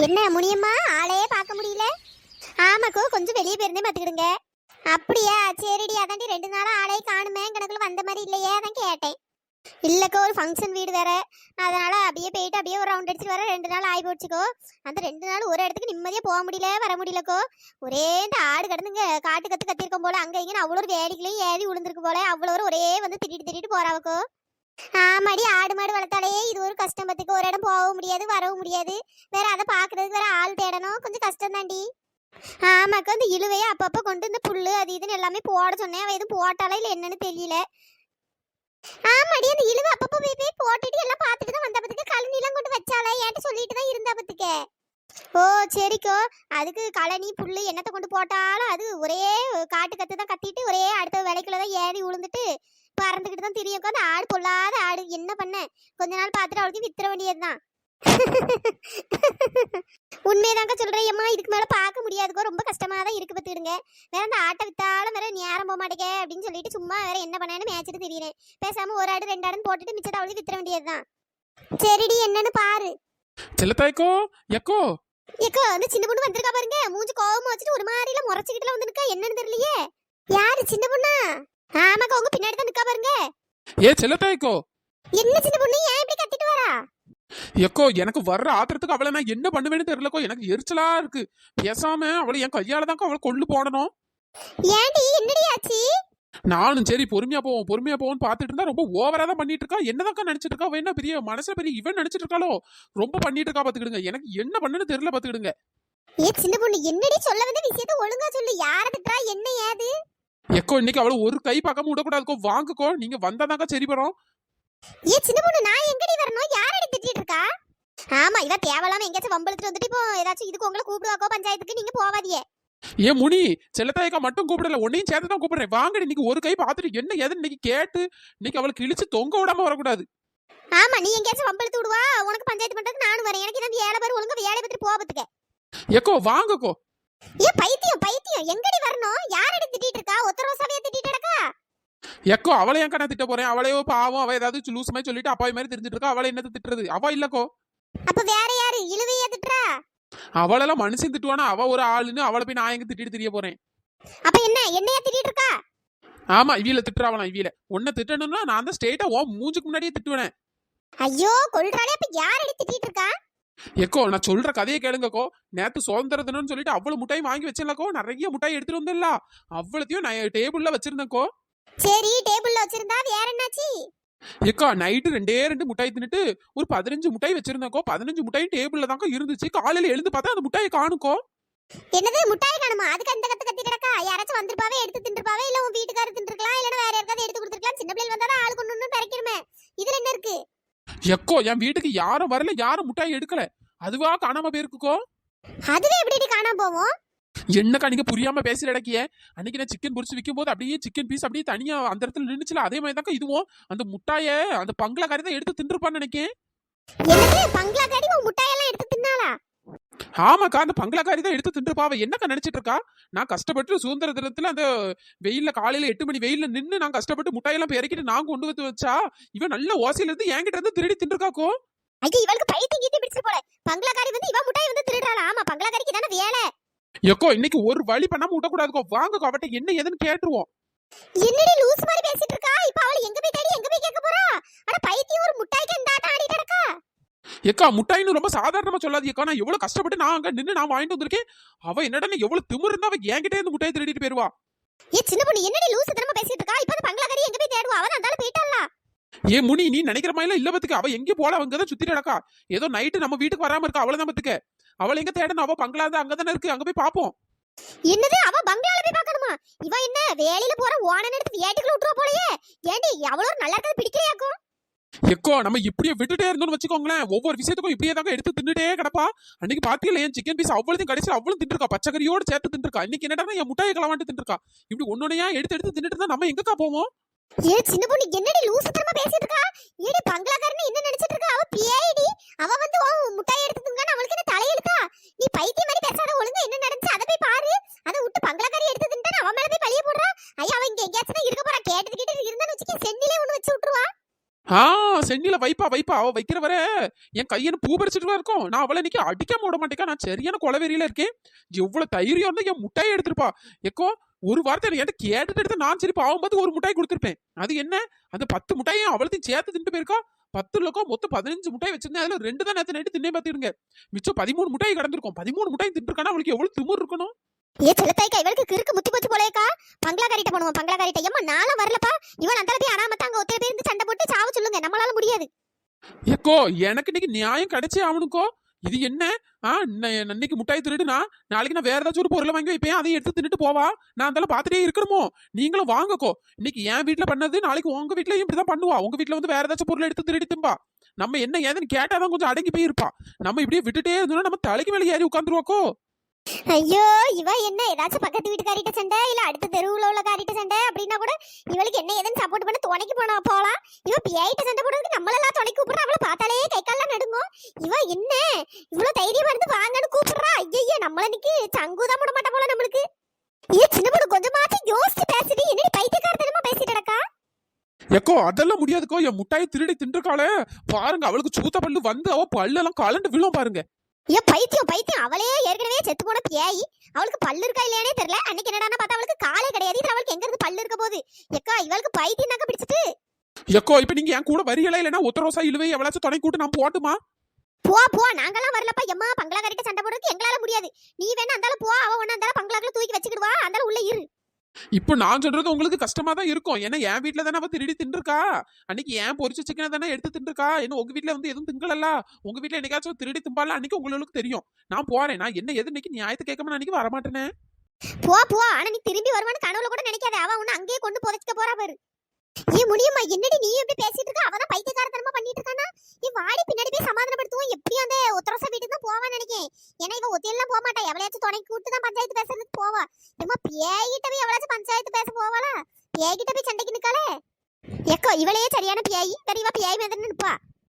என்ன முனியம்மா ஆளே பார்க்க முடியல? ஆமாக்கோ கொஞ்சம் வெளியே போயிருந்தே பார்த்துக்கிடுங்க. அப்படியா, சரிடி. அதாண்டி 2 நாளா ஆளே காணுமே, கணக்குல வந்த மாதிரி இல்லையே, அதான் கேட்டேன். இல்லக்கோ ஒரு ஃபங்க்ஷன் வீடு வேற, அதனால அப்படியே போயிட்டு அப்படியே ஒரு ரவுண்ட் அடிச்சுட்டு வர 2 நாள் ஆகி போச்சுக்கோ. அந்த 2 நாள் ஒரு இடத்துக்கு நிம்மதியா போக முடியல, வர முடியலக்கோ. ஒரே இந்த ஆடு கிடந்துங்க காட்டு கத்து கத்திருக்கும் போல, அங்க இங்கன்னு அவ்வளோ ஒரு வேடிக்கையும் ஏவி விழுந்திருக்கு போல, அவ்வளோ ஒரே வந்து திட்டிட்டு போறாவக்கோ. ஆமாடி, ஆடு மாடு வளர்த்தாலே இது ஒரு கஷ்டம். பத்துக்கு ஒரு இடம் போகவும் முடியாது, வரவும் முடியாது. வேற அதை பாக்குறதுக்கு வேற ஆள் தேடணும், கொஞ்சம் கஷ்டம் தாண்டி. ஆமாக்கா, இந்த இழுவையை அப்பப்ப கொண்டு இந்த புல்லு அது இதுன்னு எல்லாமே போட சொன்னேன். அவ எதுவும் போட்டாலா இல்ல என்னன்னு தெரியல. ஆமாடி, அந்த இழுவை அப்பப்ப போய் போட்டுட்டு எல்லாம் பார்த்துட்டு தான் வந்த. பத்துக்கு கழனிலாம் கொண்டு வச்சாலே ஏன்ட்டு சொல்லிட்டு தான் இருந்தா. பத்துக்கு ஓ சரிக்கோ. அதுக்கு கழனி புல்லு என்னத்தை கொண்டு போட்டாலும் அது ஒரே காட்டு கத்து தான் கத்திட்டு ஒரே அடுத்த விலைக்குள்ளதான் ஏறி உளுந்துட்டு பறந்துகிட்டு தான் திரியும். அந்த ஆடு பொல்லாத ஆடு. என்ன பண்ண, கொஞ்ச நாள் பார்த்துட்டு அவளுக்கு வித்துற வேண்டியதுதான். உண்மையதாங்க சொல்றேன். அம்மா இதுக்கு மேல பார்க்க முடியாதுக்கோ, ரொம்ப கஷ்டமா தான் இருக்கு. பத்துக்கிடுங்க. வேற அந்த ஆட்டை வித்தாலும் வேற நேரம் போக மாட்டேங்க அப்படின்னு சொல்லிட்டு சும்மா வேற என்ன பண்ணான்னு மேய்ச்சிட்டு தெரியுறேன். பேசாம ஒரு ஆடு 2 ஆடுன்னு போட்டுட்டு மிச்சத்தை அவளுக்கு வித்துற வேண்டியதுதான். சரிடி, என்னன்னு பாரு. செல்லத்தாய்க்கோ எக்கோ ஏக்கோ, அந்த சின்ன பொண்ணு வந்திருக்கா பாருங்க. மூஞ்சி கோவமா வச்சுட்டு ஒரு மாதிரில முறைச்சிக்கிட்டுல வந்து நிக்கா. என்னன்னு தெரியலையே. யாரு சின்ன பொண்ணா? ஆமாக்கா, உங்க பின்னாடி தான் நிக்கா பாருங்க. ஏ செல்லத்தாய்க்கோ, என்ன சின்ன பொண்ணு ஏன் இப்படி கத்திட்டு வரா? எக்கோ எனக்கு வர்ற ஆத்திரத்துக்கு அவளை நான் என்ன பண்ணுவேன்னு தெரியலக்கோ. எனக்கு எரிச்சலா இருக்கு. பேசாம அவளை என் கையால தான்க்கோ அவளை கொள்ளு போடணும். ஏன்டி, என்னடி ஆச்சு? நானும் சரி பொறுமையா போவோம்னு பாத்துட்டு இருந்தா ரொம்ப ஓவரா தான் பண்ணிட்டு இருக்கா. என்னதாக்கா நினைச்சிட்டு இருக்கா? அவ என்ன பெரிய மனசுல பெரிய இவன் நினைச்சிட்டு இருக்காளோ? ரொம்ப பண்ணிட்டு இருக்கா. பாத்துக்கிடுங்க, எனக்கு என்ன பண்ணுன்னு தெரியல. பாத்துக்கிடுங்க. ஏ சின்ன பொண்ணு, என்னடி சொல்ல வந்த விஷயத்தை ஒழுங்கா சொல்லு. யார திட்டா, என்ன ஏது? எக்கோ இன்னைக்கு அவளை ஒரு கை பார்க்காம விடக்கூடாதுக்கோ. வாங்குக்கோ, நீங்க வந்தாதாக்கா சரி வரும். ஏ சின்ன பொண்ணு, நான் எங்கடி வரணும்? யாரடி திட்டிட்டு இருக்கா? ஆமா, இவ தேவலாம எங்கேயாச்சும் வம்பளுத்துட்டு வந்துட்டு இப்போ ஏதாச்சும் இதுக்கு உங்களை கூப்பிடுவாக்கோ பஞ்சாயத்துக்கு. நீங்க போவாதியே. ஏன் முனி, செல்லத்தாயக்கா மட்டும் கூப்பிடல, உன்னையும் சேர்த்து தான் கூப்பிடுறேன். வாங்கடி, இன்னைக்கு ஒரு கை பார்த்துட்டு என்ன ஏதுன்னு இன்னைக்கு கேட்டு இன்னைக்கு அவளுக்கு இழிச்சு தொங்க விடாம வரக்கூடாது. ஆமா, நீ எங்கேயாச்சும் வம்பளுத்து விடுவா, உனக்கு பஞ்சாயத்து பண்றதுக்கு நானும் வரேன். எனக்கு இதான் வேலை பாரு, ஒழுங்கா வேலை பத்திட்டு போவதுக்கு. எக்கோ வாங்கக்கோ. ஏ பைத்தியம் எங்கடி வரணும்? யாரடி திட்டிட்டு இருக்கா? ஒத்தரோசாவே திட்டிட்டு இருக்கா? எக்கோ அவளை ஏன் கண்ணா திட்ட போறேன்? அவளையோ பாவம், அவ ஏதாவது லூஸ் மாதிரி சொல்லிட்டு அப்பாவி மாதிரி தெரிஞ்சிட்டு இருக்கா. அவளை என்னது திட்டுறது? அவ இல்லக்கோ. அப்ப வேற யாரு இழுவையா திட்டுறா? அவளெல்லாம் மனுஷன் திட்டுவானா? அவ ஒரு ஆளுன்னு அவளை போய் நான் எங்க திட்டிட்டு தெரிய போறேன்? அப்ப என்னையா திட்டிட்டு இருக்கா? ஆமா, இவியில திட்டுறாவலாம். இவியில உன்னை திட்டணும்னா நான் தான் ஸ்ட்ரெயிட்டா ஓ மூஞ்சுக்கு முன்னாடியே திட்டுவேன். ஐயோ கொல்றாளே, அப்ப யாரடி திட்டிட்டு இருக்கா? எக்கோ நான் சொல்ற கதையை கேளுங்கக்கோ. நேத்து சுதந்திர தினம்னு சொல்லிட்டு அவ்வளவு முட்டாய் வாங்கி வச்சிருந்தக்கோ. நிறைய முட்டாய் எடுத்துட்டு வந்தல, அவ்வளத்தையும் நான் டேபிள்ல வச்சிருந்தேன்க்கோ. சரி, டேபிள்ல வச்சிருந்தா வேற என்னாச்சு? எக்கா நைட்டு 2 முட்டாய் தின்னுட்டு ஒரு 15 முட்டாய் வச்சிருந்தக்கோ. 15 முட்டாயும் டேபிள்ல தாங்க இருந்துச்சு. காலையில எழுந்து பார்த்தா அந்த முட்டாயை காணுக்கோ. என்னது முட்டாய் காணுமா? அதுக்கு அந்த கத்து கத்தி கிடக்கா? யாராச்சும் வந்திருப்பாவே, எடுத்து தின்றுப்பாவே, இல்ல உன் வீட்டுக்காரர் தின்றுக்கலாம், இல்லன்னா வேற யாருக்காவது எடுத்து கொடுத்துருக்கலாம். சின்ன பிள்ளைகள் வந்தாதான் ஆளு கொண்டு வந்து பறக்கிறமே. இதுல என்ன இருக்கு? எக்கோ என் வீட்டுக்கு யாரும் வரல, யாரும் முட்டாய் எடுக்கல. அதுவா காணாம போயிருக்குக்கோ. அதுவே எப்படி காணாம போவோம்? என்னக்கா நீங்க புரியாம பேசுற இடக்கிய? அன்னைக்கு நான் சிக்கன் பொரிச்சு விற்கும் போது அப்படியே சிக்கன் பீஸ் அப்படியே தனியா அந்த இடத்துல நின்னுச்சுல, அதே மாதிரி தாக்கா இதுவும். அந்த முட்டாய அந்த பங்களாக்காரி தான் எடுத்து தின்றுப்பான்னு நினைக்கேன். என்னது பங்களாக்காரி உன் முட்டாயெல்லாம் எடுத்து தின்னாளா? ஆமாக்கா, அந்த பங்களாக்காரி தான் எடுத்து தின்றுப்பா. அவ என்னக்கா நினைச்சிட்டு இருக்கா? நான் கஷ்டப்பட்டு சுதந்திர தினத்துல அந்த வெயில்ல காலையில 8 மணி வெயில்ல நின்று நான் கஷ்டப்பட்டு முட்டையெல்லாம் இறக்கிட்டு நான் கொண்டு வந்து வச்சா இவன் நல்ல ஓசையில இருந்து என்கிட்ட இருந்து திருடி தின்றுக்காக்கோ. ஐயா, இவளுக்கு பைத்தியம் கீத்தி பிடிச்சு போல. பங்களாக்காரி வந்து இவ முட்டாய் வந்து திருடுறாளா? ஆமா, பங்களாக்காரிக்கு தானே வேலை. எக்கோ இன்னைக்கு ஒரு வழி பண்ணாம விடக்கூடாதுக்கோ. வாங்கக்கோ, அவட்ட என்ன ஏதுன்னு கேட்டுருவோம். என்னடி லூஸ் மாதிரி பேசிட்டு இருக்கா? இப்ப அவளை எங்க போய் தேடி எங்க போய் கேட்க போறா? அட பைத்தியம், ஒரு முட்டாய்க்கு இந்த ஆட்டம் ஆடிட்டு இருக்கா? எக்கா முட்டாயின்னு ரொம்ப சாதாரணமா சொல்லாது எக்கா. நான் எவ்வளவு கஷ்டப்பட்டு நான் அங்க நின்று நான் வாங்கிட்டு வந்திருக்கேன். அவ என்னடா எவ்வளவு திமிரு இருந்தா அவ என்கிட்ட இருந்து முட்டாய் திருடிட்டு போயிருவா. ஏ சின்ன பொண்ணு, என்னடி லூஸ் தனமா பேசிட்டு இருக்கா? இப்ப பங்களாக்காரி எங்க போய் தேடுவா? அவ அந்தால போயிட்டாளா? ஏ முனி, நீ நினைக்கிற மாதிரி இல்ல பத்துக்கு. அவ எங்க போல அங்கதான் சுத்திட்டு நடக்கா. ஏதோ நைட்டு நம்ம வீட்டுக்கு வராம இருக்கா, அவ்வளவுதான் பத்துக்க. அவளை எங்க தேடணும்? அவ பங்களா தான் அங்கதானே இருக்கு, அங்க போய் பாப்போம். என்னது, அவ பங்களால போய் பார்க்கணுமா? இவ என்ன வேலையில போற ஓனன் எடுத்து ஏட்டுக்குள்ள விட்டுறா போலயே. ஏண்டி அவ்வளவு நல்லா இருக்கது பிடிக்கலையாக்கும்? எக்கோ நம்ம இப்படியே விட்டுட்டே இருந்தோம்னு வச்சுக்கோங்களேன், ஒவ்வொரு விஷயத்துக்கும் இப்படியே தாங்க எடுத்து தின்னுட்டே கிடப்பா. அன்னைக்கு பாத்தீங்களா என் சிக்கன் பீஸ் அவ்வளவு கடைசியில் அவ்வளவு தின்றுக்கா, பச்சைக்கறியோட சேர்த்து தின்றுக்கா. இன்னைக்கு என்னடா என் முட்டையை களவாண்டு தின்றுக்கா. இப்படி ஒன்னொன்னையா எடுத்து எடுத்து தின்னுட்டு இருந்தா நம்ம எங்கக்கா போவோம்? ஏ சின்ன பொண்ணு, என்னடி லூஸ் தனமா பேசிட்டு இருக்கா? ஏடி பங்களாக்காரன்னு என்ன நினைச்சிட்டு இருக்கா? அவ பேய்டி. அவ வந்து முட்டாய் எடுத்து திங்கன்னு அவளுக்கு என்ன தலையெழுத்தா? நீ பைத்தியம் மாதிரி பேசாத, ஒழுங்கா என்ன நடந்துச்சு அதை போய் பாரு. அதை விட்டு பங்களாக்காரி எடுத்து தின்னுட்டு அவன் மேல போய் பழிய போடுறா. ஐயா, அவ இங்க எங்கேயாச்சும் இருக்க போறா. கேட்டு இருந்தான்னு வச்சுக்க, சென்னிலே ஒண்ணு வச்சு விட்டுருவா. ஆ சென்னில வைப்பா வைப்பா, அவ வைக்கிற வர என் கையன்னு பூ பறிச்சுட்டு இருக்கும். நான் அவளை இன்னைக்கு அடிக்காம விட மாட்டேக்கா. நான் சரியான கொலவெறியில இருக்கேன். எவ்வளவு தைரியம் இருந்தா என் முட்டையை எடுத்திருப்பா. எக்கோ ஒரு வார்த்தை என்கிட்ட கேட்டுட்டு எடுத்து நான் சரி பாவம் பார்த்து ஒரு முட்டாய் கொடுத்துருப்பேன். அது என்ன அந்த 10 முட்டையும் அவளத்தையும் சேர்த்து தின்ட்டு போயிருக்கா. 10 லக்கம் மொத்தம் 15 முட்டாய் வச்சிருந்தேன். அதுல 2 தான் நேத்து நைட்டு தின்னே பார்த்துடுங்க. மிச்சம் 13 முட்டாய் கிடந்திருக்கும். 13 முட்டாய் தின்றுருக்கானா அவளுக்கு எவ்வளவு திமிர் இருக்கணும். ஏ செல்லத்தாய்க்கா இவளுக்கு கிறுக்கு முத்தி போச்சு போலேக்கா. பங்களாக்காரிட்ட பண்ணுவோம் பங்களாக்காரிட்ட. ஏம்மா நானும் வரலப்பா. இவன் அந்த போய் அனாமத்தா அங்க ஒத்தையில போய் இருந்து சண்டை போட்டு சாவ சொல்லுங்க. நம்மளால முடியாது. ஏக்கோ எனக்கு இன்னைக்கு நியாயம் கிடைச்சே ஆகணுக்கோ. இது என்ன இன்னைக்கு முட்டாய் திருடுனா நாளைக்கு நான் வேற ஏதாச்சும் ஒரு பொருளை வாங்கி வைப்பேன். அதையும் எடுத்து தின்னுட்டு போவா. நான் அதெல்லாம் பார்த்துட்டே இருக்கணுமோ. நீங்களும் வாங்கக்கோ. இன்னைக்கு என் வீட்டுல பண்ணது நாளைக்கு உங்க வீட்லயும் இப்படிதான் பண்ணுவா. உங்க வீட்டுல வந்து வேற ஏதாச்சும் பொருளை எடுத்து திருடி திம்பா. நம்ம என்ன ஏதுன்னு கேட்டாதான் கொஞ்சம் அடங்கி போய் இருப்பா. நம்ம இப்படியே விட்டுட்டே இருந்தோம்னா நம்ம தலைக்கு மேலே ஏறி உட்காந்துருவாக்கோ. ஐயோ இவ என்ன ஏதாச்சும் பக்கத்து வீட்டுக்காரிட்ட சண்டை இல்ல அடுத்த தெருவுல உள்ள காரிட்ட சண்டை அப்படின்னா கூட இவளுக்கு என்ன ஏதுன்னு சப்போர்ட் பண்ண துணைக்கு போலாம். இவ பியாயிட்ட சண்டை போடுறதுக்கு நம்மளெல்லாம் துணைக்கு கூப்பிடுறா. அவளை பார்த்தாலே கை கால்லாம் நடுங்கும். இவ என்ன இவ்வளவு தைரியமா இருந்து வாங்கன்னு கூப்பிடுறா. ஐயய்ய நம்மள இன்னைக்கு சங்குதான் போட மாட்டா போல நம்மளுக்கு. ஏ சின்ன பொண்ணு கொஞ்சமாச்சும் யோசிச்சு பேசிட்டு என்னடி பைத்தியக்காரத்தனமா பேசிட்டு கிடக்கா. எக்கோ அதெல்லாம் முடியாதுக்கோ. என் முட்டாயை திருடி தின்றுக்காளே பாருங்க. அவளுக்கு சூத்த பல்லு வந்து அவ பல்லெல்லாம் கலண்டு விழும் பாருங்க. ஏ பைத்தியம் அவளே ஏற்கனவே செத்து போன பியாயி. அவளுக்கு பல்லு இருக்கா இல்லையானே தெரியல. அன்னைக்கு என்னடானா பார்த்தா அவளுக்கு காலே கிடையாது. இதுல அவளுக்கு எங்க இருந்து பல்லு இருக்க போகுது. எக்கா இவளுக்கு பைத்தியம் தாக்க பிடிச்சிட்டு. எக்கோ இப்ப நீங்க என் கூட வரியல இல்லைன்னா ஒத்தரோசா இழுவை எவ்வளவு துணை கூட்டு நான் போட்டுமா. போ நாங்கெல்லாம் வரலப்பா. எம்மா பங்களாக்காரிட்ட சண்டை போடுறதுக்கு எங்களால முடியாது. நீ வேணா அந்தாலும் போ. அவ ஒண்ணு அந்தாலும் பங்களாக்குள்ள தூக்கி வச்சுக்கிடுவா. அந்தாலும் உள்ள இரு. இப்போ நான் சொல்றது உங்களுக்கு கஷ்டமா தான் இருக்கும். ஏன்னா என் வீட்டுல தானே அவ திருடி தின்றுக்கா. அன்னைக்கு ஏன் பொரிச்ச சிக்கனை தானே எடுத்து தின்றுக்கா. என்ன உங்க வீட்டுல வந்து எதுவும் திங்கலல்ல. உங்க வீட்டுல என்னைக்காச்சும் திருடி திம்பால அன்னைக்கு உங்களுக்கு தெரியும். நான் போறேன். நான் என்ன எது இன்னைக்கு நியாயத்தை கேட்காம அன்னைக்கு வரமாட்டேனே. போ ஆனா நீ திரும்பி வருவான்னு கனவுல கூட நினைக்காத. அவ உன்னை அங்கேயே கொண்டு புதைச்சிக்க போறா பாரு. ஏ முடியுமா என்னடி நீ எப்படி பேசிட்டு இருக்க. அவதான் பைத்தியக்காரத்தனமா பண்ணிட்டு இருக்கானா. நீ வாடி பின்னாடி போய் சமாதானப்படுத்துவோம். எப்படியும் அந்த ஒத்தரசா வீட்டுக்கு தான் போவான்னு நினைக்கேன். ஏன்னா இவ ஒத்தையெல்லாம் போக மாட்டா. எவ்வளையாச்சும் துணை கூட்டு தான் பஞ்சாயத்து பேசுறதுக்கு போவா. ஏமா பேய்கிட்ட போய் எவ்வளாச்சும் பஞ்சாயத்து பேச போவாளா. பேய்கிட்ட போய் சண்டைக்கு நிக்காளே. எக்கோ இவளையே சரியான பியாயி. தெரியவா பியாய் மாதிரி நிற்பா.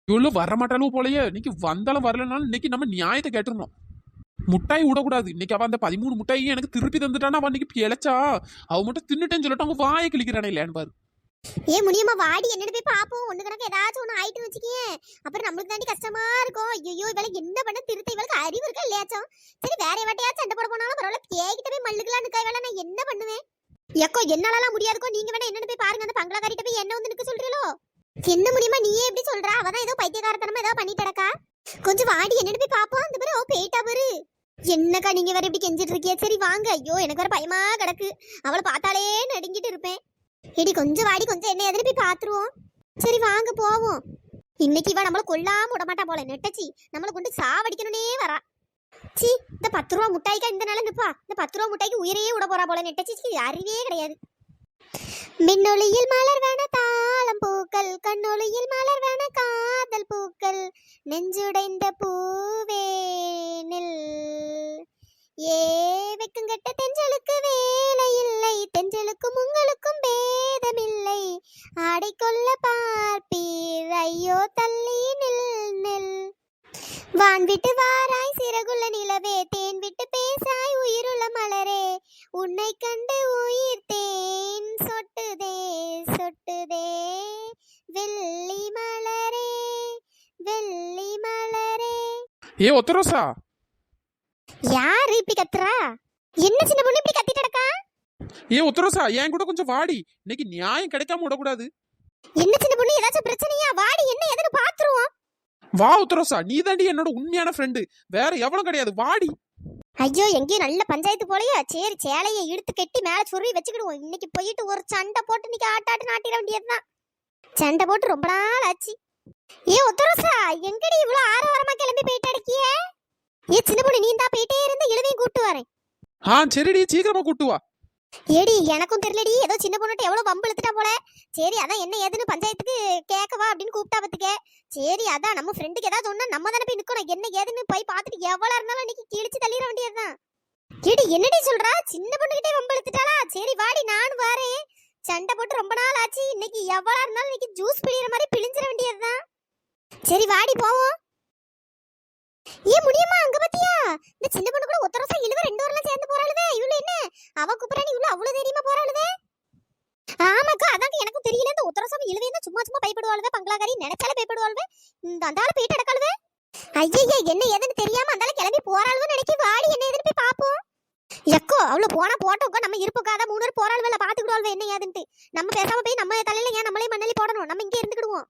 இவ்வளவு வரமாட்டாலும் போலயே. இன்னைக்கு வந்தாலும் வரலனாலும் இன்னைக்கு நம்ம நியாயத்தை கேட்டுருந்தோம். முட்டாய் விடக்கூடாது. இன்னைக்கு அவ அந்த 13 முட்டாயும் எனக்கு திருப்பி தந்துட்டானா. அவன் இன்னைக்கு பிழைச்சா அவ மட்டும் தின்னுட்டேன்னு சொல்லிட்டு அவங்க வாயை கிளிக்கிறானே இல்லையான்னு பாரு. ஏ முடியுமா வாடி என்னன்னு போய் பாப்போம். ஒண்ணு கணக்கு ஏதாச்சும் ஒண்ணு ஆயிட்டு வச்சுக்கே. அப்புறம் நம்மளுக்கு தாண்டி கஷ்டமா இருக்கும். ஐயோ இவளுக்கு என்ன பண்ண திருத்த. இவளுக்கு அறிவு இருக்கா இல்லையாச்சும். சரி வேற வாட்டியாச்சும் சண்டை போட போனாலும் பரவாயில்ல. பேய்கிட்ட போய் மல்லுக்கலான்னு இருக்கா. இவள நான் என்ன பண்ணுவேன். எக்கோ என்னாலலாம் முடியாதுக்கோ. நீங்க வேணா என்னன்னு போய் பாருங்க. அந்த பங்களாக்காரிட்ட போய் என்ன வந்து நிக்க சொல்றீங்களோ. என்ன முடியுமா நீயே எப்படி சொல்றா. அவதான் ஏதோ பைத்தியக்காரத்தனமா ஏதோ பண்ணிட்டு கிடக்கா. கொஞ்சம் வாடி என்னன்னு போய் பாப்போம். அந்த பேரு போயிட்டா பாரு. என்னக்கா நீங்க வேற இப்படி கெஞ்சிட்டு இருக்கிய. சரி வாங்க. ஐயோ எனக்கு வேற பயமா கிடக்கு. அவளை பார்த்தாலே நடுங்கிட்டு இருப்பேன். எடி கொஞ்சம் வாடி கொஞ்சம் என்ன எதுன்னு போய் பாத்துருவோம். சரி வாங்க போவோம். இன்னைக்கு இவ நம்மள கொல்லாம விட மாட்டா போல. நெட்டச்சி நம்மள கொண்டு சாவடிக்கணும்னே வரா. சி இந்த 10 ரூபா முட்டாய்க்கா இந்த நாள நிப்பா. இந்த 10 ரூபா முட்டாய்க்கு உயிரையே விட போறா போல. நெட்டச்சிக்கு அறிவே கிடையாது. மின்னொளியில் மலர் வேண தாளம் பூக்கள். கண்ணொளியில் மலர் வேண காதல் பூக்கள். நெஞ்சுடைந்த பூவேனில் ஏ வெக்குங்கட்ட தெஞ்சலுக்கு வேலை இல்லை. தெஞ்சலுக்கும் உங்களுக்கும் பேதமில்லை. ஆடைக்கொள்ள பார்ப்பீர் ஐயோ தள்ளி நில். வான் விட்டு வாராய் சிறகுள்ள நிலவே. தேன் விட்டு பேசாய் உயிருள்ள மலரே. உன்னை கண்டு உயிர் தேன் சொட்டுதே சொட்டுதே. வெள்ளி மலரே வெள்ளி மலரே. ஏ ஒத்தரோசா யாரு இப்படி கத்துறா. என்ன சின்ன பொண்ணு இப்படி கத்திட்டு கிடக்கா. ஏ உத்தரசா என் கூட கொஞ்சம் வாடி. இன்னைக்கு நியாயம் கிடைக்காம விடக்கூடாது. என்ன சின்ன பொண்ணு ஏதாச்சும் பிரச்சனையா. வாடி என்ன எதுன்னு பாத்துருவோம். வா உத்தரசா நீ தாண்டி என்னோட உண்மையான ஃப்ரெண்டு. வேற எவனும் கிடையாது. வாடி. ஐயோ எங்கேயும் நல்ல பஞ்சாயத்து போலயா. சரி சேலையை இழுத்து கட்டி மேல சொருவி வச்சுக்கிடுவோம். இன்னைக்கு போயிட்டு ஒரு சண்டை போட்டு இன்னைக்கு ஆட்டாட்டு நாட்டிட வேண்டியதுதான். சண்டை போட்டு ரொம்ப நாள் ஆச்சு. ஏ உத்தரசா எங்கடி இவ்வளவு ஆரவாரமா கிளம்பி போயிட்டு அடக்கிய. ஏ சின்ன பொண்ணு நீ தான் போயிட்டே இருந்து இழுவையும் கூட்டு வரேன். சரிடி சீக்கிரமா கூட்டு வா. ஏடி எனக்கும் தெரியலடி. ஏதோ சின்ன பொண்ணுட்டு எவ்வளவு வம்பு இழுத்துட்டா போல. சரி அதான் என்ன ஏதுன்னு பஞ்சாயத்துக்கு கேட்கவா அப்படின்னு கூப்பிட்டா பத்துக்க. சரி அதான் நம்ம ஃப்ரெண்டுக்கு ஏதாவது ஒண்ணா நம்ம தானே போய் நிக்கணும். என்ன ஏதுன்னு போய் பார்த்துட்டு எவ்வளவு இருந்தாலும் இன்னைக்கு கிழிச்சு தள்ளிட வேண்டியதுதான். ஏடி என்னடி சொல்றா. சின்ன பொண்ணுகிட்டே வம்பு இழுத்துட்டாளா. சரி வாடி நானும் வரேன். சண்டை போட்டு ரொம்ப நாள் ஆச்சு. இன்னைக்கு எவ்வளவு இருந்தாலும் இன்னைக்கு ஜூஸ் பிழிகிற மாதிரி பிழிஞ்சிட வேண்டியதுதான். சரி வாடி போவோம். ஏ முடியுமா அங்க பாத்தியா. இந்த சின்ன பொண்ணு கூட ஒத்தரசா இழுவ 2 வரலாம் சேர்ந்து போறாளுவே. இவ்வளவு என்ன அவ குப்புறானி இவ்வளவு அவ்வளவு தைரியமா போறாளுவே. ஆமாக்கா அதாங்க எனக்கும் தெரியல. இந்த உத்தரசாமி இழுவையா சும்மா சும்மா பயப்படுவாளுவே பங்களாக்காரி நினைச்சாலே பயப்படுவாளுவே இந்த அந்தால போயிட்டு அடக்காளுவே ஐயே என்ன ஏதுன்னு தெரியாம அந்தால கிளம்பி போறாளுவோ நினைக்கி வாடி என்ன ஏதுன்னு போய் பாப்போம் எக்கோ அவ்வளவு போனா போட்டோக்கோ நம்ம இருப்புக்காத 3 பேர் போறாளுவே பாத்துக்கிடுவாள்வே என்ன ஏதுன்ட்டு நம்ம பேசாம போய் நம்ம தலையில ஏன் நம்மளே மண்ணலி போடணும் நம்ம இங்கே இருந்துக்கிடுவோம்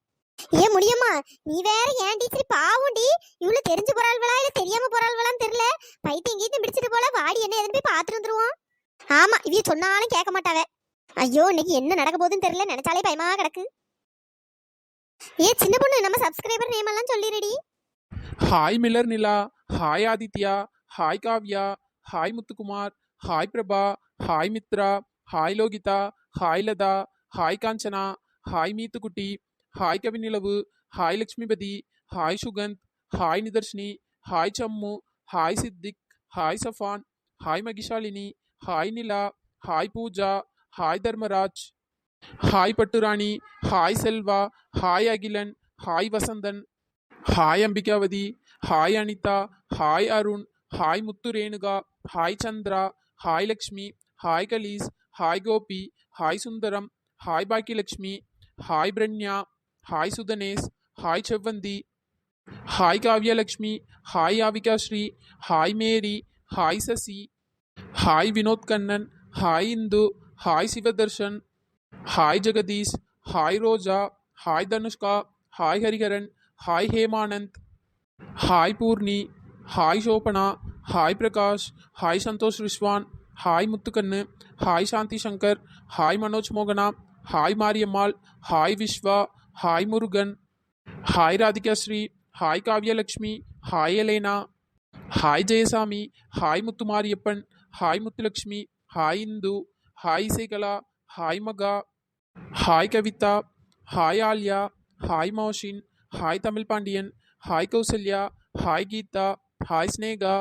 ஏன் முடியுமா நீ வேற ஏன் டீச்சர் பாவுண்டி இவ்வளவு தெரிஞ்சு போறாள்வளா இல்ல தெரியாம போறாள்வளான்னு தெரியல பைத்தியம் கீத்தியம் பிடிச்சிட்டு போல வாடி என்ன ஏதுன்னு போய் பாத்துட்டு வந்துருவோம் ஆமா இவ சொன்னாலும் கேட்க மாட்டாவே ஐயோ இன்னைக்கு என்ன நடக்க போகுதுன்னு தெரியல நினைச்சாலே பயமா கிடக்கு சின்ன பொண்ணு நம்ம சப்ஸ்கிரைபர் நேம் எல்லாம் சொல்லிடுடி hi Miller Nila, hi Aditya, hi Kavya, hi Muthukumar, hi Prabha, hi Mitra, hi Lohitha, hi Latha, hi Kanchana, hi Meethukutty, hi Kavinilavu, hi Lakshmipathi, hi Sukanth, hi Nitharshini, hi Sammu, hi Siddiq, hi Safan, hi Magishalini, hi Nila, hi Pooja, hi Dharmaraj, hi Patturani, hi Selva, hi Akilan, hi Vasanthan, hi Ambikavathi, hi Anitha, hi Arun, hi Muthu Renuka, hi Chandra, hi Lakshmi, hi கலீஸ், hi Gopi, hi Sundaram, hi Bhagyalakshmi, hi Pranya, hi Sudhanesh, hi Sevvanthi, hi Kavyalakshmi, hi Yavika Sri, hi Mary, hi Sasi, hi Vinoth Kannan, hi Indhu, hi Sivadharshan, hi Jagadeesh, hi Roja, hi Dhanushka, hi Hariharan, hi Hemanand, hi Poorni, hi Sobana, hi Prakash, hi Santhosh Rizwan, hi Muthukannu, hi Shanthi Shankar, hi Manoj மோகனா, hi Mariyammal, hi Viswa, hi Murugan, hi Radhika Sri, hi Kavyalakshmi, hi Elena, hi Jayasamy, hi Muthumariappan, hi Muthulakshmi, hi Indhu, hi Isaikala, hi Maha, hi Kavitha, hi Alya, hi Mohsin, hi Tamil Pandian, hi Kousalya, hi Geetha, hi Sneha,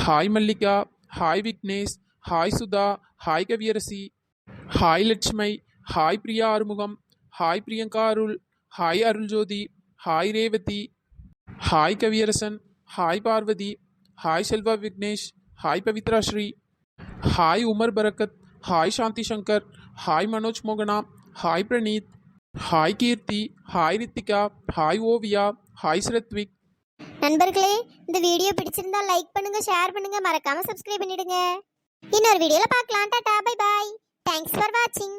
hi Mallika, hi Vignesh, hi Sudha, hi Kaviyarasi, hi Latchumai, hi Priya Arumugam, hi Priyanka Arul, hi Arul Jothi, hi Revathi, hi Kaviyarasan, hi Parvathi, hi Selva Vignesh, hi Pavithra Sri, hi Umar Barakat, hi Shanthi Shankar, hi Manoj மோகனா, hi Praneeth, hi கீர்த்தி, hi Rithika, hi Oviya, hi Sradhvik. நண்பர்களே இந்த video பிடிச்சிருந்தா like பண்ணுங்க share பண்ணுங்க மறக்காம subscribe பண்ணிடுங்க இன்னொரு வீடியோல பார்க்கலாம் tata bye bye thanks for வாட்சிங்